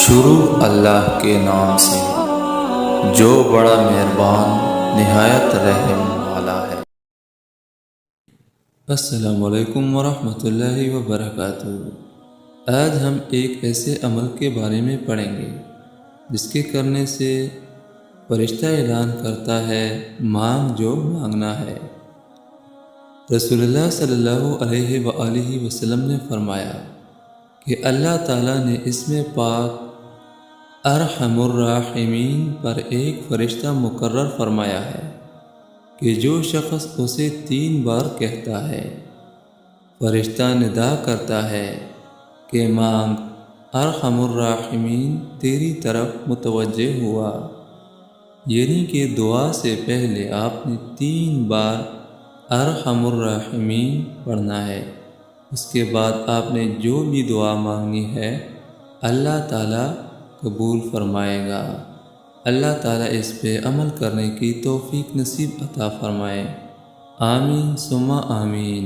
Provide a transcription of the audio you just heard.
شروع اللہ کے نام سے جو بڑا مہربان نہایت رحم والا ہے۔ السلام علیکم ورحمۃ اللہ وبرکاتہ۔ آج ہم ایک ایسے عمل کے بارے میں پڑھیں گے جس کے کرنے سے فرشتہ اعلان کرتا ہے مانگ جو مانگنا ہے۔ رسول اللہ صلی اللہ علیہ وآلہ وسلم نے فرمایا کہ اللہ تعالیٰ نے اسم پاک ارحم الراحمین پر ایک فرشتہ مقرر فرمایا ہے کہ جو شخص اسے 3 بار کہتا ہے، فرشتہ ندا کرتا ہے کہ مانگ، ارحم الراحمین تیری طرف متوجہ ہوا، یعنی کہ دعا سے پہلے آپ نے 3 بار ارحم الراحمین پڑھنا ہے۔ اس کے بعد آپ نے جو بھی دعا مانگنی ہے اللہ تعالیٰ قبول فرمائے گا۔ اللہ تعالیٰ اس پہ عمل کرنے کی توفیق نصیب عطا فرمائے۔ آمین ثم آمین۔